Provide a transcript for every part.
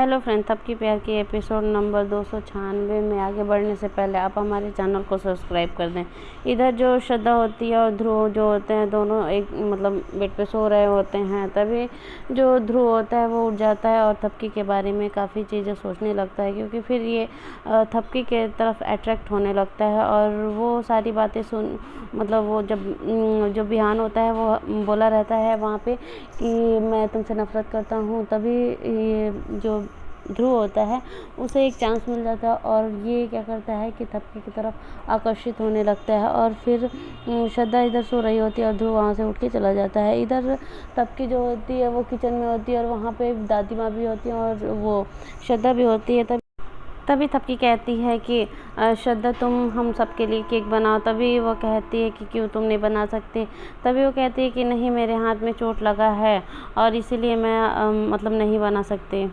Hello friend, थपकी प्यार की episode number 296 में आगे बढ़ने से पहले आप हमारे चैनल को सब्सक्राइब कर दें। इधर जो श्रद्धा होती है और ध्रुव जो होते हैं दोनों एक मतलब बेड पे सो रहे होते हैं। तभी जो ध्रुव होता है वो उठ जाता है और थपकी के बारे में काफ़ी चीज़ें सोचने लगता है, क्योंकि फिर ये थपकी के तरफ अट्रैक्ट होने लगता है और वो सारी बातें सुन मतलब वो जब जो बिहान होता है वो बोला रहता है वहाँ पे कि मैं तुमसे नफ़रत करता हूँ। तभी ये जो ध्रुव होता है उसे एक चांस मिल जाता है और ये क्या करता है कि थपकी की तरफ आकर्षित होने लगता है। और फिर श्रद्धा इधर सो रही होती है और ध्रुव वहाँ से उठ के चला जाता है। इधर थपकी जो होती है वो किचन में होती है और वहाँ पे दादी माँ भी होती हैं और वो श्रद्धा भी होती है। तभी थपकी कहती है कि श्रद्धा तुम हम सबके लिए केक बनाओ। तभी वो कहती है कि क्यों तुम नहीं बना सकते। तभी वो कहती है कि नहीं, मेरे हाथ में चोट लगा है और इसीलिए मैं मतलब नहीं बना सकती।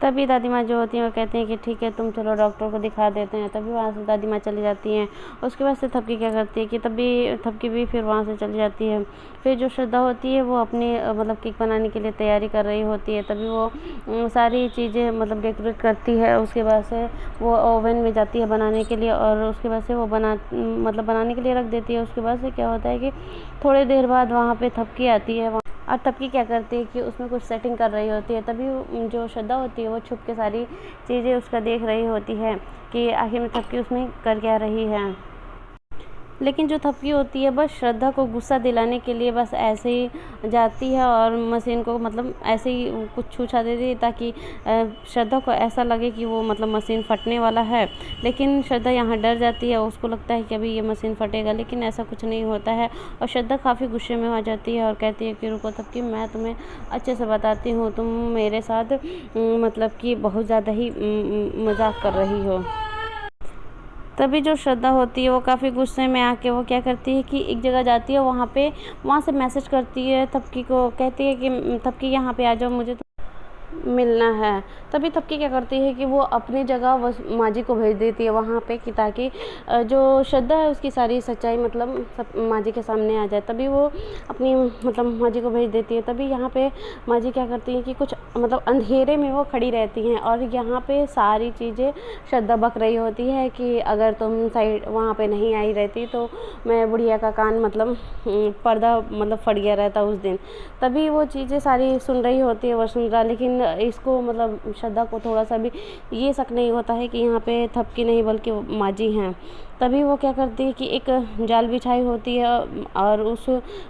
तभी दादी माँ जो होती हैं वो कहती हैं कि ठीक है, तुम चलो डॉक्टर को दिखा देते हैं। तभी वहाँ से दादी माँ चली जाती हैं। उसके बाद से थपकी क्या करती है कि तभी थपकी भी फिर वहाँ से चली जाती है। फिर जो श्रद्धा होती है वो अपनी मतलब केक बनाने के लिए तैयारी कर रही होती है। तभी वो सारी चीज़ें मतलब डेकोरेट करती है। उसके बाद से वो ओवन में जाती है बनाने के लिए और उसके बाद से वो बनाने के लिए रख देती है। उसके बाद से क्या होता है कि थोड़ी देर बाद वहाँ पर थपकी आती है और थपकी क्या करती है कि उसमें कुछ सेटिंग कर रही होती है। तभी जो श्रद्धा होती है वो छुप के सारी चीज़ें उसका देख रही होती है कि आखिर में थपकी उसमें कर क्या रही है। लेकिन जो थपकी होती है बस श्रद्धा को गुस्सा दिलाने के लिए बस ऐसे ही जाती है और मशीन को मतलब ऐसे ही कुछ छूछा देती है ताकि श्रद्धा को ऐसा लगे कि वो मतलब मशीन फटने वाला है। लेकिन श्रद्धा यहाँ डर जाती है, उसको लगता है कि अभी ये मशीन फटेगा, लेकिन ऐसा कुछ नहीं होता है। और श्रद्धा काफ़ी गुस्से में आ जाती है और कहती है कि रुको थपकी, मैं तुम्हें अच्छे से बताती हूँ, तुम मेरे साथ मतलब कि बहुत ज़्यादा ही मजाक कर रही हो। तभी जो श्रद्धा होती है वो काफ़ी गुस्से में आके वो क्या करती है कि एक जगह जाती है, वहाँ से मैसेज करती है थपकी को, कहती है कि थपकी यहाँ पे आ जाओ, मुझे मिलना है। तभी थपकी क्या करती है कि वो अपनी जगह माँ जी को भेज देती है वहाँ पे कि ताकि जो श्रद्धा है उसकी सारी सच्चाई मतलब सब माँ जी के सामने आ जाए। तभी वो अपनी मतलब माँ जी को भेज देती है। तभी यहाँ पे माँ जी क्या करती हैं कि कुछ मतलब अंधेरे में वो खड़ी रहती हैं और यहाँ पे सारी चीज़ें श्रद्धा बक रही होती है कि अगर तुम साइड वहाँ पे नहीं आई रहती तो मैं बुढ़िया का कान मतलब पर्दा मतलब फट गया रहता उस दिन। तभी वो चीज़ें सारी सुन रही होती है वसुंधरा, लेकिन इसको मतलब श्रद्धा को थोड़ा सा भी ये शक नहीं होता है कि यहाँ पे थपकी नहीं बल्कि माँ जी हैं। तभी वो क्या करती है कि एक जाल बिछाई होती है और उस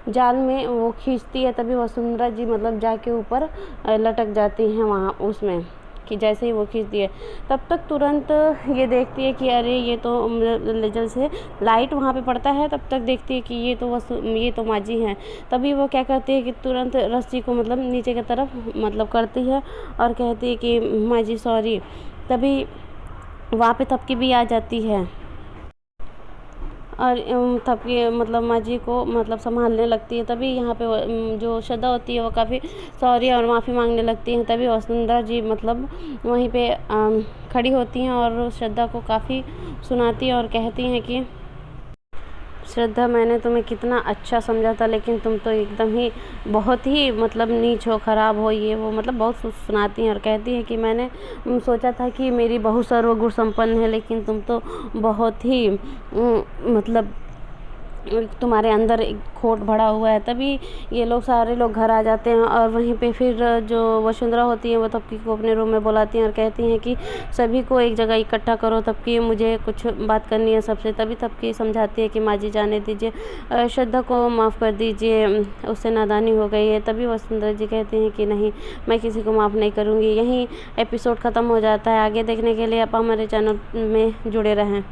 जाल में वो खींचती है। तभी वसुंधरा जी मतलब जाके ऊपर लटक जाती हैं वहाँ उसमें कि जैसे ही वो खींचती है तब तक तुरंत ये देखती है कि अरे ये तो जैसे लाइट वहाँ पे पड़ता है तब तक देखती है कि ये तो माँ जी हैं। तभी वो क्या करती है कि तुरंत रस्सी को मतलब नीचे की तरफ मतलब करती है और कहती है कि माँ जी सॉरी। तभी वहाँ पे थपकी भी आ जाती है और थपकी मतलब माँ जी को मतलब संभालने लगती है। तभी यहाँ पे जो श्रद्धा होती है वो काफ़ी सॉरी और माफ़ी मांगने लगती हैं। तभी वसुंधरा जी मतलब वहीं पे खड़ी होती हैं और श्रद्धा को काफ़ी सुनाती हैं और कहती हैं कि श्रद्धा, मैंने तुम्हें कितना अच्छा समझा था, लेकिन तुम तो एकदम ही बहुत ही मतलब नीच हो, ख़राब हो, ये वो मतलब बहुत सुनाती हैं और कहती हैं कि मैंने सोचा था कि मेरी बहू सर्वगुण संपन्न है, लेकिन तुम तो बहुत ही मतलब तुम्हारे अंदर एक खोट भरा हुआ है। तभी ये लोग सारे लोग घर आ जाते हैं और वहीं पे फिर जो वसुंधरा होती है वो थपकी को अपने रूम में बुलाती हैं और कहती हैं कि सभी को एक जगह इकट्ठा करो, तबकि मुझे कुछ बात करनी है सबसे। तभी थपकी समझाती है कि माँ जी जाने दीजिए, श्रद्धा को माफ़ कर दीजिए, उससे नादानी हो गई है। तभी वसुंधरा जी कहती हैं कि नहीं, मैं किसी को माफ़ नहीं करूँगी। यहीं एपिसोड ख़त्म हो जाता है। आगे देखने के लिए आप हमारे चैनल में जुड़े रहें।